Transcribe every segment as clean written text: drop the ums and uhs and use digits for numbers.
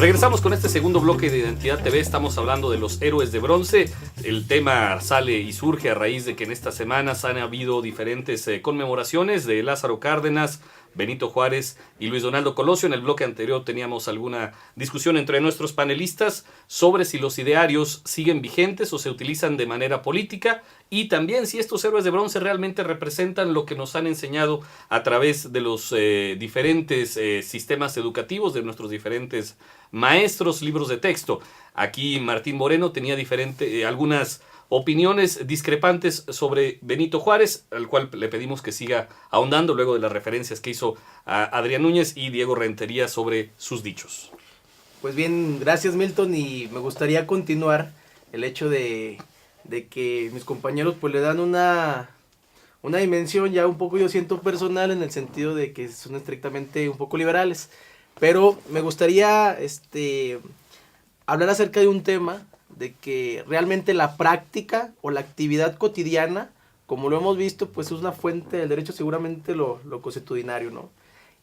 Regresamos con este segundo bloque de Identidad TV. Estamos hablando de los héroes de bronce. El tema sale y surge a raíz de que en estas semanas han habido diferentes conmemoraciones de Lázaro Cárdenas, Benito Juárez y Luis Donaldo Colosio. En el bloque anterior teníamos alguna discusión entre nuestros panelistas sobre si los idearios siguen vigentes o se utilizan de manera política, y también si estos héroes de bronce realmente representan lo que nos han enseñado a través de los diferentes sistemas educativos, de nuestros diferentes maestros, libros de texto. Aquí Martín Moreno tenía algunas opiniones discrepantes sobre Benito Juárez, al cual le pedimos que siga ahondando luego de las referencias que hizo a Adrián Núñez y Diego Rentería sobre sus dichos. Pues bien, gracias Milton, y me gustaría continuar el hecho de que mis compañeros pues le dan una dimensión ya un poco, yo siento, personal, en el sentido de que son estrictamente un poco liberales, pero me gustaría hablar acerca de un tema de que realmente la práctica o la actividad cotidiana, como lo hemos visto, pues es una fuente del derecho, seguramente lo consuetudinario, ¿no?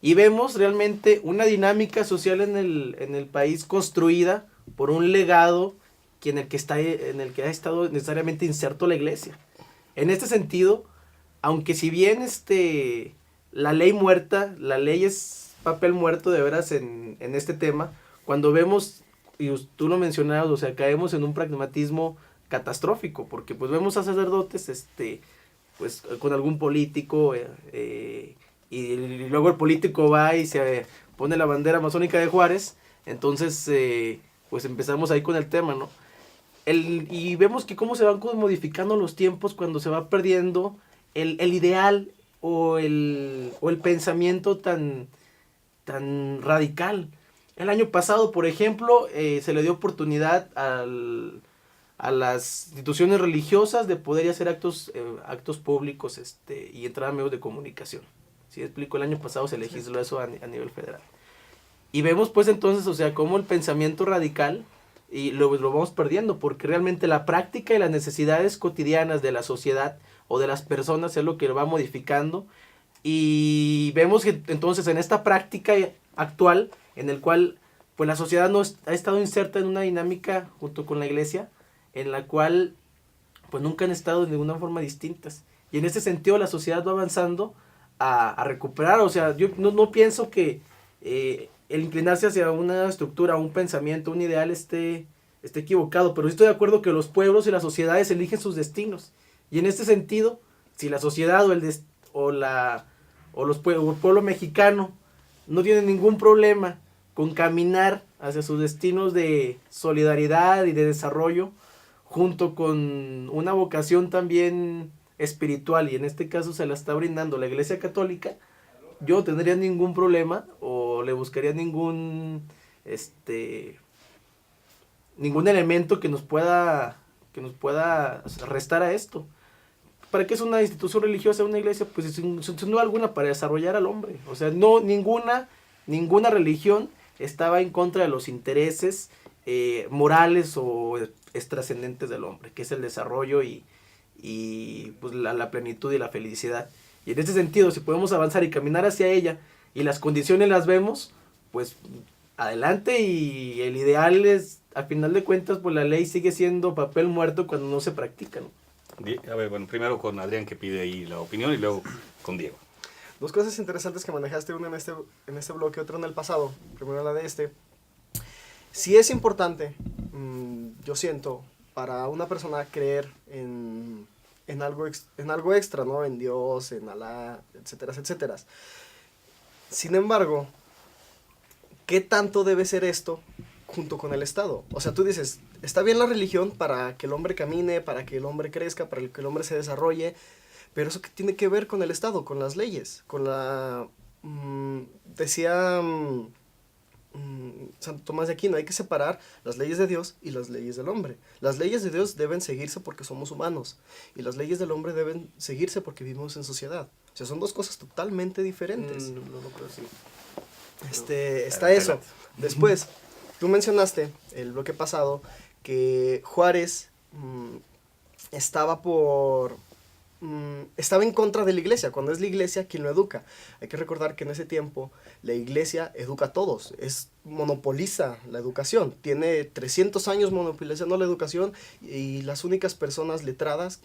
Y vemos realmente una dinámica social en el país construida por un legado en el que ha estado necesariamente inserto la iglesia. En este sentido, aunque si bien la ley muerta, la ley es papel muerto de veras en este tema, cuando vemos, y tú lo mencionabas, o sea, caemos en un pragmatismo catastrófico, porque pues vemos a sacerdotes pues con algún político y luego el político va y se pone la bandera masónica de Juárez. Entonces pues empezamos ahí con el tema, ¿no? Y vemos que cómo se van modificando los tiempos cuando se va perdiendo el ideal o el pensamiento tan radical. El año pasado, por ejemplo, se le dio oportunidad a las instituciones religiosas de poder hacer actos públicos y entrar a medios de comunicación. ¿Sí explico? El año pasado se legisló eso a nivel federal. Y vemos pues entonces, o sea, cómo el pensamiento radical y lo vamos perdiendo, porque realmente la práctica y las necesidades cotidianas de la sociedad o de las personas es lo que lo va modificando. Y vemos que entonces en esta práctica actual, en el cual pues la sociedad ha estado inserta en una dinámica junto con la iglesia, en la cual pues nunca han estado de ninguna forma distintas. Y en ese sentido la sociedad va avanzando a recuperar, o sea, yo no pienso que el inclinarse hacia una estructura, un pensamiento, un ideal esté equivocado, pero estoy de acuerdo que los pueblos y las sociedades eligen sus destinos. Y en este sentido, si la sociedad o el pueblo mexicano no tiene ningún problema con caminar hacia sus destinos de solidaridad y de desarrollo, junto con una vocación también espiritual, y en este caso se la está brindando la Iglesia Católica, yo no tendría ningún problema o le buscaría ningún elemento que nos pueda restar a esto. ¿Para qué es una institución religiosa, una iglesia? Pues sin duda alguna para desarrollar al hombre. O sea, no ninguna religión estaba en contra de los intereses morales o trascendentes del hombre, que es el desarrollo y pues la plenitud y la felicidad. Y en ese sentido, si podemos avanzar y caminar hacia ella y las condiciones las vemos, pues adelante. Y el ideal es, a final de cuentas, pues la ley sigue siendo papel muerto cuando no se practica, ¿no? A ver, bueno, primero con Adrián, que pide ahí la opinión, y luego con Diego. Dos cosas interesantes que manejaste, una en este bloque, otra en el pasado. Primero la de Sí es importante, yo siento, para una persona creer en algo extra, ¿no? En Dios, en Alá, etcétera, etcétera. Sin embargo, ¿qué tanto debe ser esto junto con el Estado? O sea, tú dices, está bien la religión para que el hombre camine, para que el hombre crezca, para que el hombre se desarrolle, pero eso que tiene que ver con el Estado, con las leyes, con la... decía Santo Tomás de Aquino, hay que separar las leyes de Dios y las leyes del hombre. Las leyes de Dios deben seguirse porque somos humanos, y las leyes del hombre deben seguirse porque vivimos en sociedad. O sea, son dos cosas totalmente diferentes. No creo así. Está eso. Después, tú mencionaste el bloque pasado que Juárez estaba por estaba en contra de la iglesia, cuando es la iglesia quien lo educa. Hay que recordar que en ese tiempo la iglesia educa a todos, monopoliza la educación, tiene 300 años monopolizando la educación y las únicas personas letradas,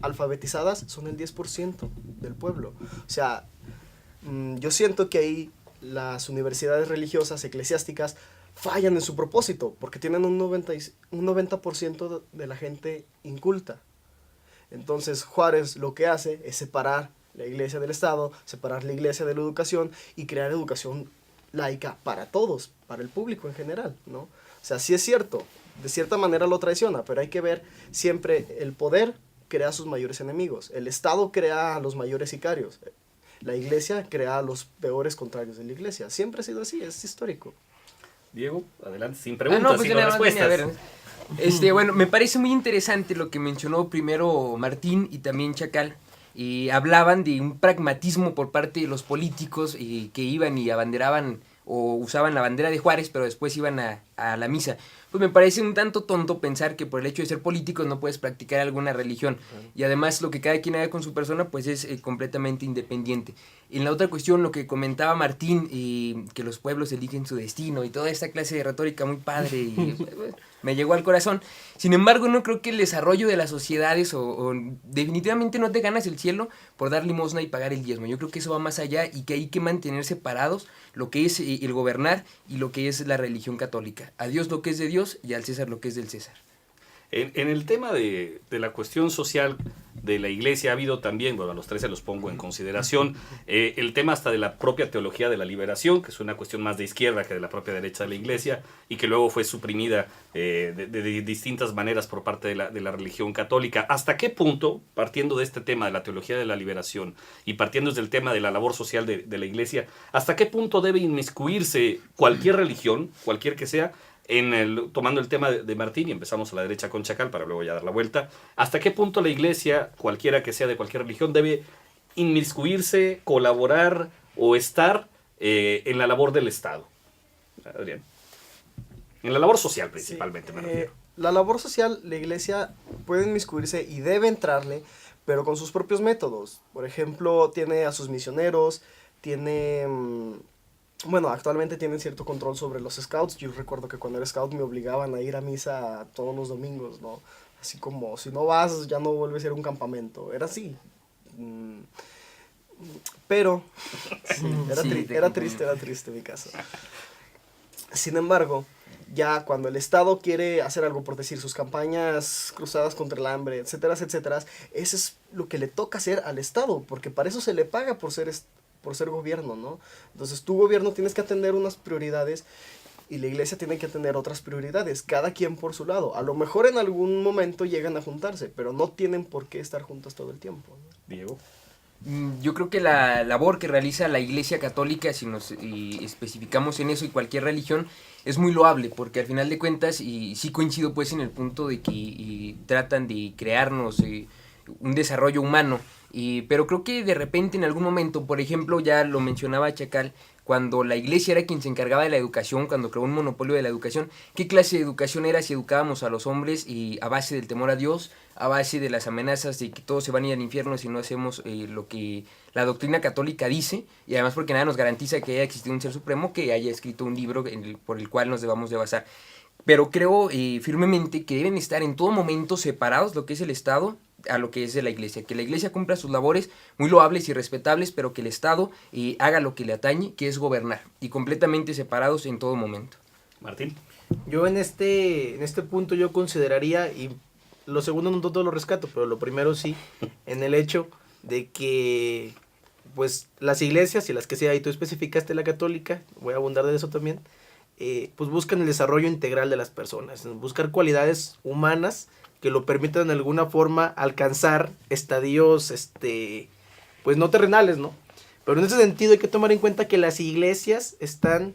alfabetizadas, son el 10% del pueblo. O sea, yo siento que ahí las universidades religiosas, eclesiásticas, fallan en su propósito, porque tienen un 90% de la gente inculta. Entonces Juárez lo que hace es separar la iglesia del Estado, separar la iglesia de la educación y crear educación laica para todos, para el público en general, ¿no? O sea, sí es cierto, de cierta manera lo traiciona, pero hay que ver siempre el poder crea a sus mayores enemigos, el Estado crea a los mayores sicarios, la iglesia crea a los peores contrarios de la iglesia. Siempre ha sido así, es histórico. Diego, adelante, sin preguntas, pues sin respuestas. a ver. Bueno, me parece muy interesante lo que mencionó primero Martín y también Chacal. Hablaban de un pragmatismo por parte de los políticos que iban y abanderaban o usaban la bandera de Juárez, pero después iban a la misa. Pues me parece un tanto tonto pensar que por el hecho de ser políticos no puedes practicar alguna religión. Y además lo que cada quien haga con su persona pues es completamente independiente. En la otra cuestión, lo que comentaba Martín, que los pueblos eligen su destino y toda esta clase de retórica muy padre, me llegó al corazón. Sin embargo, no creo que el desarrollo de las sociedades o definitivamente no te ganas el cielo por dar limosna y pagar el diezmo. Yo creo que eso va más allá y que hay que mantener separados lo que es el gobernar y lo que es la religión católica. A Dios lo que es de Dios y al César lo que es del César. En el tema de la cuestión social de la iglesia ha habido también, bueno, a los tres se los pongo en consideración, el tema hasta de la propia teología de la liberación, que es una cuestión más de izquierda que de la propia derecha de la iglesia, y que luego fue suprimida de distintas maneras por parte de la religión católica. ¿Hasta qué punto, partiendo de este tema de la teología de la liberación y partiendo desde el tema de la labor social de la iglesia, hasta qué punto debe inmiscuirse cualquier religión, cualquier que sea, tomando el tema de Martín, y empezamos a la derecha con Chacal para luego ya dar la vuelta, ¿hasta qué punto la iglesia, cualquiera que sea de cualquier religión, debe inmiscuirse, colaborar o estar en la labor del Estado? Adrián. En la labor social principalmente, me refiero. La labor social, la iglesia puede inmiscuirse y debe entrarle, pero con sus propios métodos. Por ejemplo, tiene a sus misioneros, tiene... Bueno, actualmente tienen cierto control sobre los scouts. Yo recuerdo que cuando era scout me obligaban a ir a misa todos los domingos, ¿no? Así como, si no vas, ya no vuelve a ser un campamento. Era así. Pero, era triste mi caso. Sin embargo, ya cuando el Estado quiere hacer algo, por decir, sus campañas cruzadas contra el hambre, etcétera, etcétera, eso es lo que le toca hacer al Estado, porque para eso se le paga por ser gobierno, ¿no? Entonces tu gobierno tienes que atender unas prioridades y la iglesia tiene que atender otras prioridades, cada quien por su lado. A lo mejor en algún momento llegan a juntarse, pero no tienen por qué estar juntos todo el tiempo, ¿no? Diego. Yo creo que la labor que realiza la Iglesia Católica, si nos especificamos en eso y cualquier religión, es muy loable, porque al final de cuentas, y sí coincido pues en el punto de que tratan de crearnos un desarrollo humano, pero creo que de repente en algún momento, por ejemplo, ya lo mencionaba Chacal, cuando la iglesia era quien se encargaba de la educación, cuando creó un monopolio de la educación, ¿qué clase de educación era si educábamos a los hombres a base del temor a Dios, a base de las amenazas de que todos se van a ir al infierno si no hacemos lo que la doctrina católica dice, y además porque nada nos garantiza que haya existido un ser supremo que haya escrito un libro por el cual nos debamos de basar? Pero creo firmemente que deben estar en todo momento separados lo que es el Estado a lo que es de la iglesia, que la iglesia cumpla sus labores muy loables y respetables, pero que el Estado haga lo que le atañe, que es gobernar, y completamente separados en todo momento. Martín. Yo en este punto yo consideraría, y lo segundo no todo lo rescato, pero lo primero sí, en el hecho de que pues las iglesias, y las que sea, y tú especificaste la católica, voy a abundar de eso también, pues buscan el desarrollo integral de las personas, buscar cualidades humanas que lo permitan de alguna forma alcanzar estadios, pues no terrenales, ¿no? Pero en ese sentido hay que tomar en cuenta que las iglesias están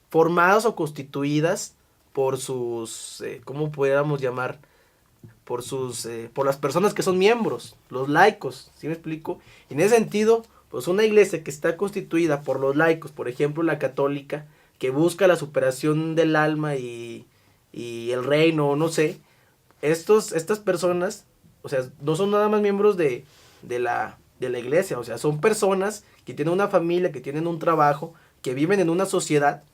formadas o constituidas por sus, ¿cómo pudiéramos llamar? Por las personas que son miembros, los laicos, ¿sí me explico? Y en ese sentido, pues una iglesia que está constituida por los laicos, por ejemplo la católica, que busca la superación del alma y el reino, no sé, estas personas o sea, no son nada más miembros de la iglesia, o sea, son personas que tienen una familia, que tienen un trabajo, que viven en una sociedad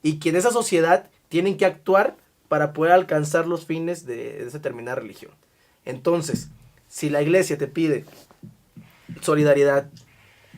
y que en esa sociedad tienen que actuar para poder alcanzar los fines de esa determinada religión. Entonces, si la iglesia te pide solidaridad,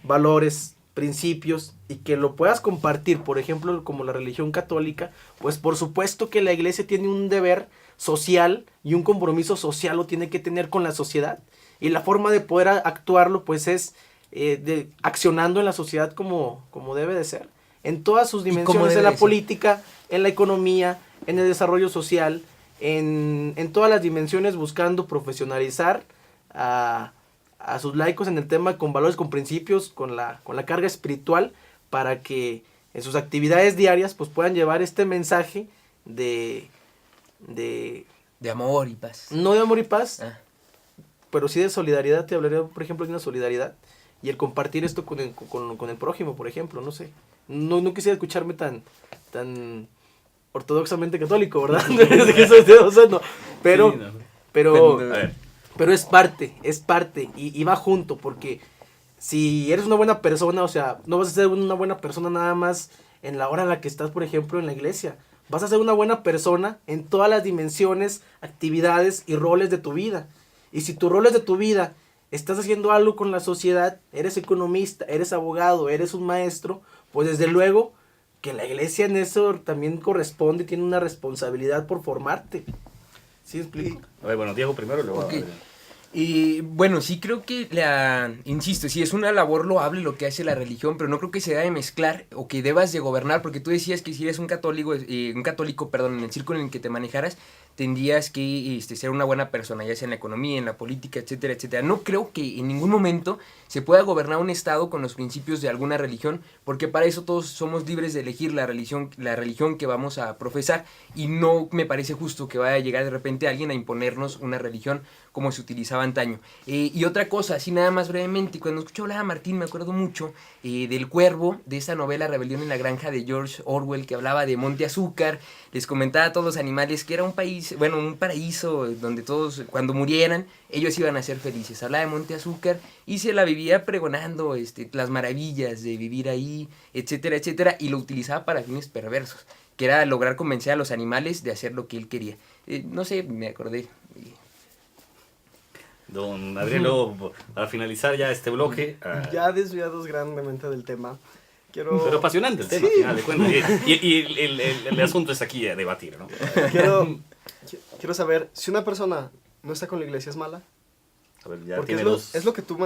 valores, principios, y que lo puedas compartir, por ejemplo, como la religión católica, pues por supuesto que la iglesia tiene un deber social y un compromiso social lo tiene que tener con la sociedad, y la forma de poder actuarlo pues es accionando en la sociedad como debe de ser, en todas sus dimensiones, en la política, en la economía, en el desarrollo social, en todas las dimensiones, buscando profesionalizar a sus laicos en el tema, con valores, con principios, con la carga espiritual, para que en sus actividades diarias pues puedan llevar este mensaje de amor y paz. No de amor y paz, pero sí de solidaridad. Te hablaría, por ejemplo, de una solidaridad y el compartir esto con el prójimo, por ejemplo, no sé. No quisiera escucharme tan ortodoxamente católico, ¿verdad? Pero es parte y va junto, porque si eres una buena persona, o sea, no vas a ser una buena persona nada más en la hora en la que estás, por ejemplo, en la iglesia. Vas a ser una buena persona en todas las dimensiones, actividades y roles de tu vida. Y si tus roles de tu vida estás haciendo algo con la sociedad, eres economista, eres abogado, eres un maestro, pues desde luego que la iglesia en eso también corresponde, tiene una responsabilidad por formarte. ¿Sí explico? A ver, bueno, Diego primero y luego... Okay. Y bueno, sí creo que insisto, sí es una labor loable lo que hace la religión, pero no creo que se debe mezclar o que debas de gobernar, porque tú decías que si eres un católico, en el círculo en el que te manejaras, tendrías que ser una buena persona, ya sea en la economía, en la política, etcétera, etcétera. No creo que en ningún momento se pueda gobernar un estado con los principios de alguna religión, porque para eso todos somos libres de elegir la religión que vamos a profesar, y no me parece justo que vaya a llegar de repente alguien a imponernos una religión como se utilizaba antaño. Y otra cosa, así nada más brevemente, cuando escucho hablar a Martín me acuerdo mucho del Cuervo, de esa novela Rebelión en la Granja de George Orwell, que hablaba de Monte Azúcar, les comentaba a todos los animales que era un paraíso donde todos, cuando murieran, ellos iban a ser felices. Hablaba de Monte Azúcar y se la vivía pregonando las maravillas de vivir ahí, etcétera, etcétera, y lo utilizaba para fines perversos, que era lograr convencer a los animales de hacer lo que él quería. No sé, me acordé. Don Adriano, para finalizar ya este bloque... Ya desviados grandemente del tema, Pero apasionante el tema, al final de cuentas. Y el asunto es aquí a debatir, ¿no? Quiero saber, si una persona no está con la iglesia, ¿es mala? A ver, ya porque es lo que tú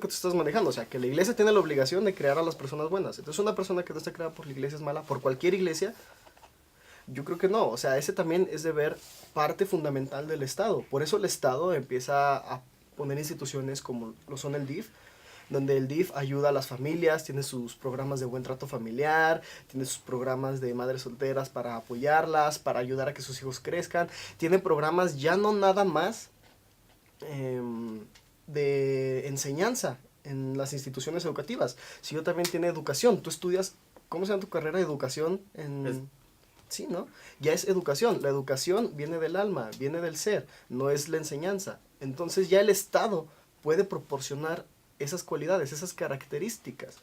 estás manejando, o sea, que la iglesia tiene la obligación de crear a las personas buenas. Entonces, una persona que no está creada por la iglesia es mala, por cualquier iglesia. Yo creo que no, o sea, ese también es deber parte fundamental del Estado. Por eso el Estado empieza a poner instituciones como lo son el DIF, donde el DIF ayuda a las familias, tiene sus programas de buen trato familiar, tiene sus programas de madres solteras para apoyarlas, para ayudar a que sus hijos crezcan, tiene programas ya no nada más de enseñanza en las instituciones educativas, sino también tiene educación. Tú estudias, ¿cómo se llama tu carrera de educación? Sí, ¿no? Ya es educación. La educación viene del alma, viene del ser, no es la enseñanza. Entonces ya el Estado puede proporcionar esas cualidades, esas características.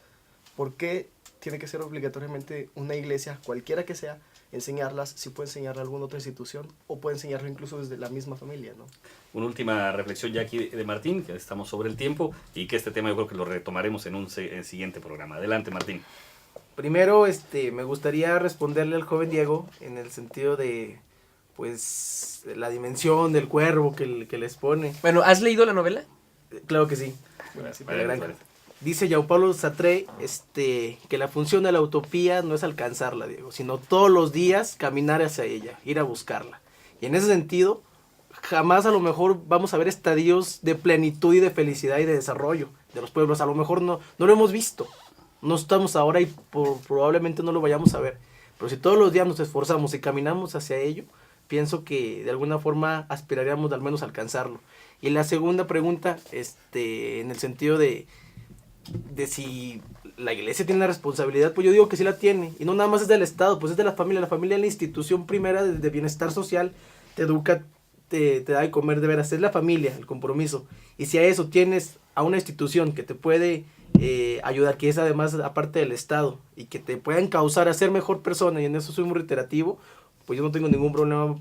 ¿Por qué tiene que ser obligatoriamente una iglesia, cualquiera que sea, enseñarlas, si puede enseñarle a alguna otra institución o puede enseñarlo incluso desde la misma familia, ¿no? Una última reflexión ya aquí de Martín, que estamos sobre el tiempo y que este tema yo creo que lo retomaremos en un siguiente programa. Adelante, Martín. Primero, me gustaría responderle al joven Diego en el sentido de, pues, la dimensión del cuervo que les pone. Bueno, ¿has leído la novela? Claro que sí. Gracias. Dice Jean-Paul Sartre que la función de la utopía no es alcanzarla, Diego, sino todos los días caminar hacia ella, ir a buscarla. Y en ese sentido, jamás a lo mejor vamos a ver estadios de plenitud y de felicidad y de desarrollo de los pueblos. A lo mejor no lo hemos visto. No estamos ahora y probablemente no lo vayamos a ver. Pero si todos los días nos esforzamos y caminamos hacia ello, pienso que de alguna forma aspiraríamos al menos a alcanzarlo. Y la segunda pregunta, en el sentido de si la iglesia tiene la responsabilidad, pues yo digo que sí la tiene. Y no nada más es del Estado, pues es de la familia. La familia es la institución primera de bienestar social, te educa, te da de comer de veras, es la familia, el compromiso. Y si a eso tienes a una institución que te puede ayudar, que es además aparte del Estado, y que te pueda encauzar a ser mejor persona, y en eso soy muy reiterativo, pues yo no tengo ningún problema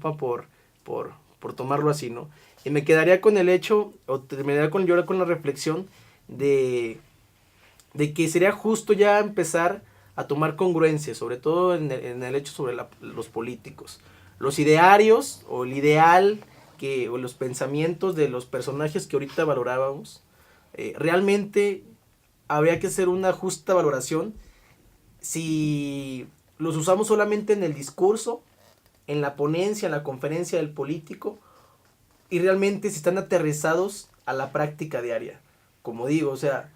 por tomarlo así, ¿no? Y me quedaría con el hecho, o terminaría con la reflexión de que sería justo ya empezar a tomar congruencia, sobre todo en el hecho sobre los políticos. Los idearios o el ideal o los pensamientos de los personajes que ahorita valorábamos, realmente habría que hacer una justa valoración si los usamos solamente en el discurso, en la ponencia, en la conferencia del político, y realmente si están aterrizados a la práctica diaria. Como digo, o sea,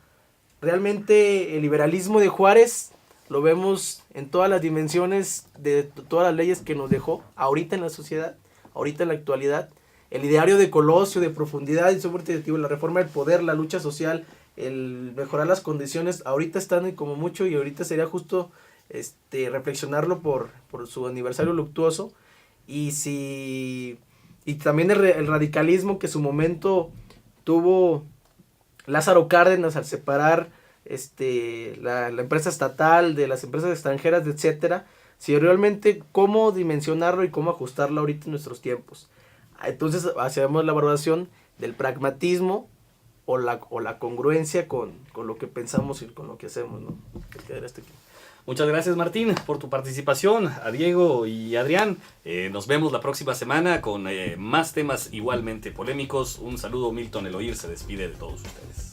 realmente el liberalismo de Juárez lo vemos en todas las dimensiones de todas las leyes que nos dejó ahorita en la sociedad, ahorita en la actualidad. El ideario de Colosio, de profundidad y subjetivo, la reforma del poder, la lucha social, el mejorar las condiciones, ahorita están como mucho, y ahorita sería justo reflexionarlo por su aniversario luctuoso. Y también el radicalismo que en su momento tuvo Lázaro Cárdenas al separar la empresa estatal de las empresas extranjeras, etcétera, si realmente cómo dimensionarlo y cómo ajustarlo ahorita en nuestros tiempos. Entonces hacemos la valoración del pragmatismo o la congruencia con lo que pensamos y con lo que hacemos, ¿no? Muchas gracias, Martín, por tu participación. A Diego y Adrián, nos vemos la próxima semana con más temas igualmente polémicos. Un saludo, Milton Eloir se despide de todos ustedes.